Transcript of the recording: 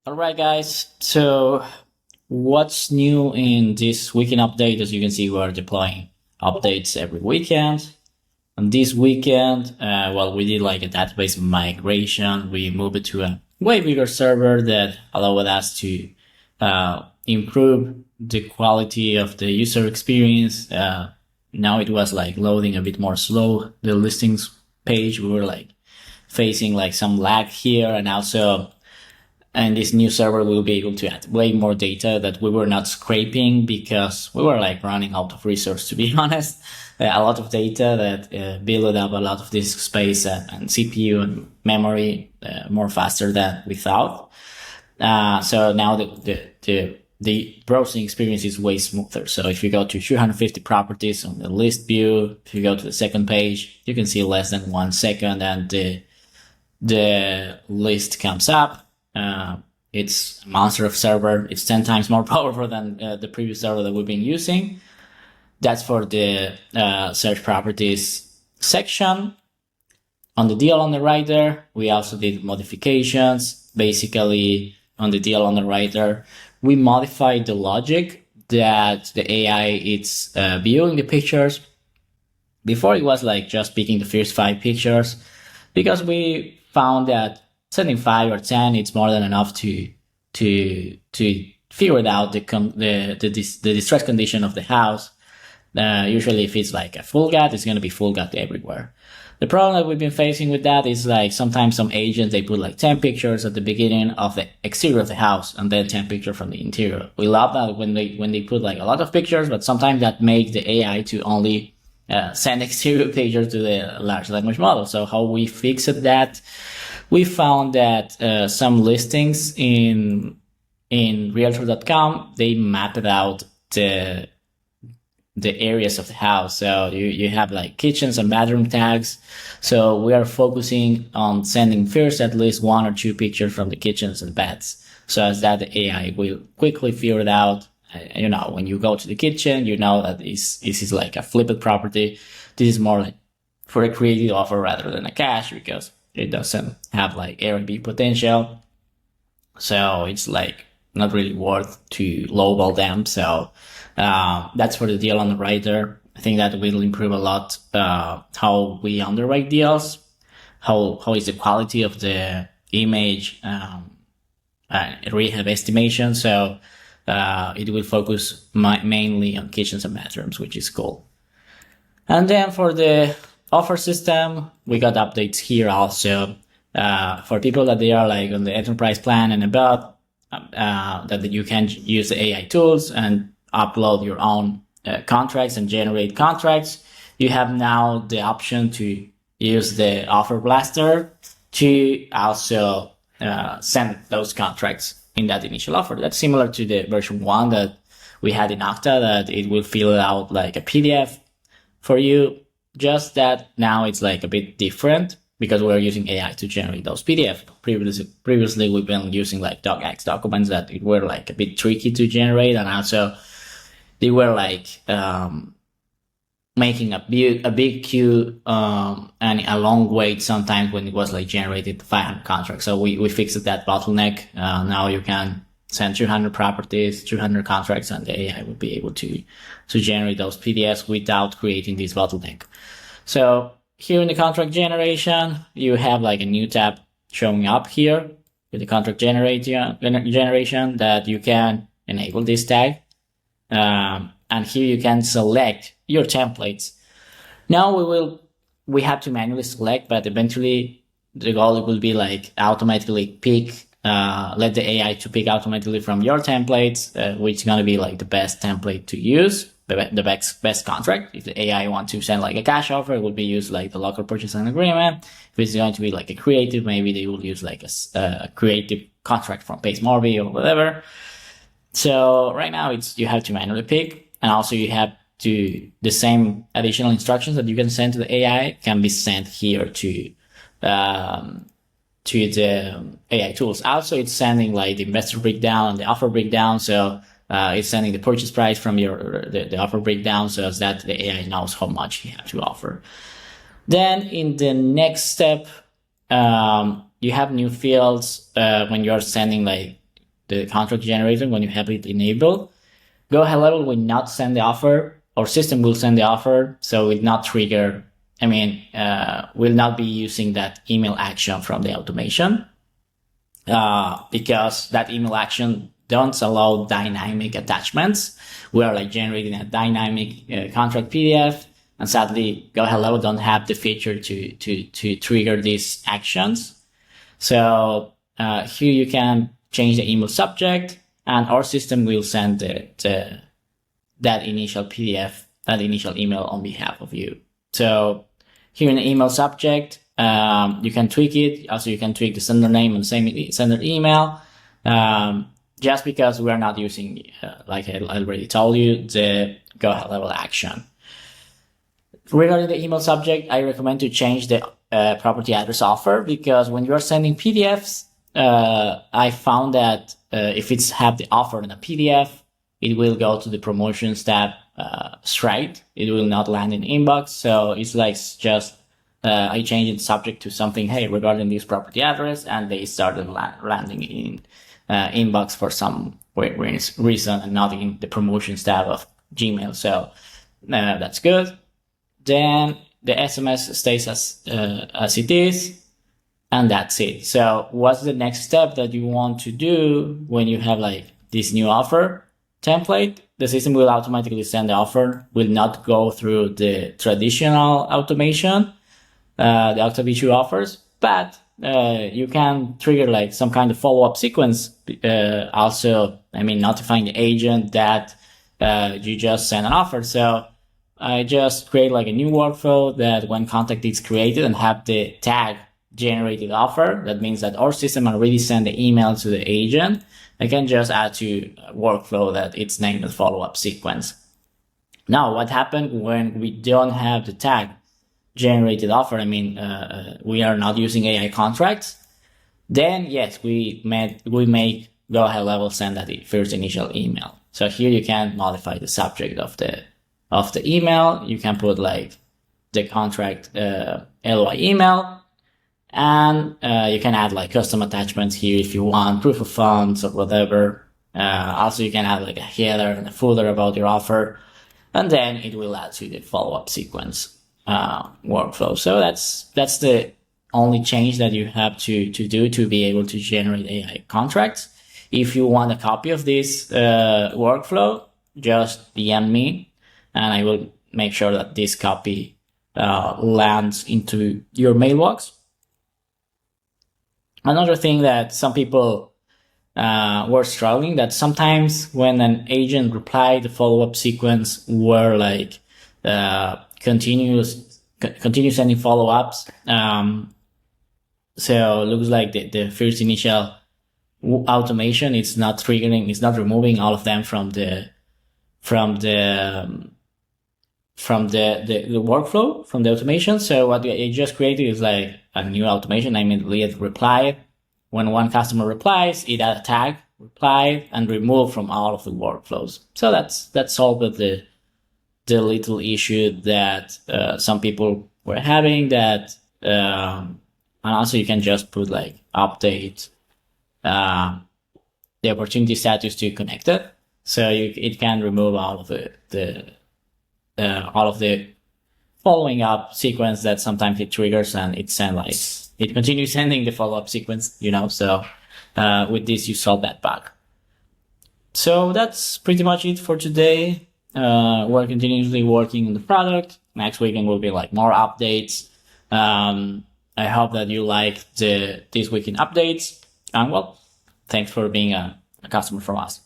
Alright guys, so what's new in this weekend update? As you can see, we're deploying updates every weekend. And this weekend, we did like a database migration. We moved it to a way bigger server that allowed us to improve the quality of the user experience. Now it was like loading a bit more slow. The listings page, we were like facing like some lag here, and also and this new server will be able to add way more data that we were not scraping because we were like running out of resource, to be honest. A lot of data that built up a lot of disk space and CPU and memory more faster than we thought. So now the browsing experience is way smoother. So if you go to 250 properties on the list view, if you go to the second page, you can see less than 1 second and the list comes up. It's a monster of server. It's 10 times more powerful than the previous server that we've been using. That's for the search properties section. On the DL on the right there, we also did modifications. Basically, on the DL on the right there, we modified the logic that the AI is viewing the pictures. Before it was like just picking the first 5 pictures, because we found that sending 5 or 10, it's more than enough to figure out the distress condition of the house. Usually if it's like a full gut, it's going to be full gut everywhere. The problem that we've been facing with that is like sometimes some agents, they put like 10 pictures at the beginning of the exterior of the house and then 10 pictures from the interior. We love that when they put like a lot of pictures, but sometimes that makes the AI to only send exterior pictures to the large language model. So how we fixed that? We found that some listings in realtor.com, they mapped out the areas of the house. So you have like kitchens and bathroom tags. So we are focusing on sending first at least 1 or 2 pictures from the kitchens and baths. So as that the AI will quickly figure it out. When you go to the kitchen, you know that this is like a flipped property. This is more like for a creative offer rather than a cash, because it doesn't have like Airbnb potential. So it's like not really worth to lowball them. So that's for the deal on the right there. I think that will improve a lot how we underwrite deals, how is the quality of the image, rehab estimation. So it will focus mainly on kitchens and bathrooms, which is cool. And then for the offer system, we got updates here also for people that they are like on the enterprise plan and above, that you can use the AI tools and upload your own contracts and generate contracts. You have now the option to use the offer blaster to also send those contracts in that initial offer. That's similar to the version 1 that we had in Okta, that it will fill out like a PDF for you. Just that now it's like a bit different because we're using AI to generate those PDF. Previously we've been using like docx documents that it were like a bit tricky to generate, and also they were like making a big queue and a long wait sometimes when it was like generated 500 contracts. So we fixed that bottleneck. Now you can send 200 properties, 200 contracts, and the AI will be able to generate those PDFs without creating this bottleneck. So here in the contract generation, you have like a new tab showing up here with the contract generation that you can enable this tag. And here you can select your templates. Now we have to manually select, but eventually the goal will be like automatically pick, let the AI to pick automatically from your templates, which is going to be like the best template to use, the best contract. If the AI wants to send like a cash offer, it will be used like the local purchase and agreement. If it's going to be like a creative, maybe they will use like a creative contract from PaceMorby or whatever. So right now you have to manually pick, and also you have to, the same additional instructions that you can send to the AI can be sent here to the AI tools. Also, it's sending like the investor breakdown and the offer breakdown. So it's sending the purchase price from the offer breakdown, so that the AI knows how much you have to offer. Then in the next step, you have new fields when you're sending like the contract generator when you have it enabled, go high level will not send the offer, or system will send the offer, so it will not trigger, will not be using that email action from the automation, because that email action don't allow dynamic attachments. We are like generating a dynamic contract PDF, and sadly, Go Ahead Level don't have the feature to trigger these actions. So here you can change the email subject, and our system will send that initial PDF, that initial email on behalf of you. So here in the email subject, you can tweak it. Also, you can tweak the sender name and sender email. Just because we are not using, like I already told you, the Go Ahead Level action. Regarding the email subject, I recommend to change the property address offer, because when you are sending PDFs, I found that if it's have the offer in a PDF, it will go to the promotions tab straight. It will not land in inbox. So it's like just I changed the subject to something, hey, regarding this property address, and they started landing in inbox for some reason, and not in the promotions tab of Gmail. So that's good. Then the SMS stays as it is, and that's it. So what's the next step that you want to do when you have like this new offer template? The system will automatically send the offer, will not go through the traditional automation, the Octave offers, but you can trigger like some kind of follow-up sequence. Also, notifying the agent that you just sent an offer. So I just create like a new workflow that when contact is created and have the tag generated offer, that means that our system already sent the email to the agent. I can just add to a workflow that it's named as follow-up sequence. Now, what happened when we don't have the tag generated offer? We are not using AI contracts. Then yes, we make Go Ahead Level send that first initial email. So here you can modify the subject of the email. You can put like the contract LOI email, and you can add like custom attachments here if you want, proof of funds or whatever. Also, you can add like a header and a footer about your offer, and then it will add to the follow-up sequence workflow. So that's the only change that you have to do to be able to generate AI contracts. If you want a copy of this workflow, just DM me, and I will make sure that this copy lands into your mailbox. Another thing that some people were struggling, that sometimes when an agent replied, the follow-up sequence were like continue sending follow-ups. So it looks like the first initial automation, it's not triggering, it's not removing all of them from the workflow, from the automation. So what I just created is like a new automation. Lead reply. When one customer replies, it add a tag, reply, and remove from all of the workflows. So that's solved the little issue that some people were having. That and also you can just put like update the opportunity status to connected. So it can remove all of the following up sequence that sometimes it triggers, and it continues sending the follow-up sequence, so with this you solve that bug. So that's pretty much it for today. We're continuously working on the product. Next weekend will be like more updates. I hope that you like this weekend updates, and well, thanks for being a customer from us.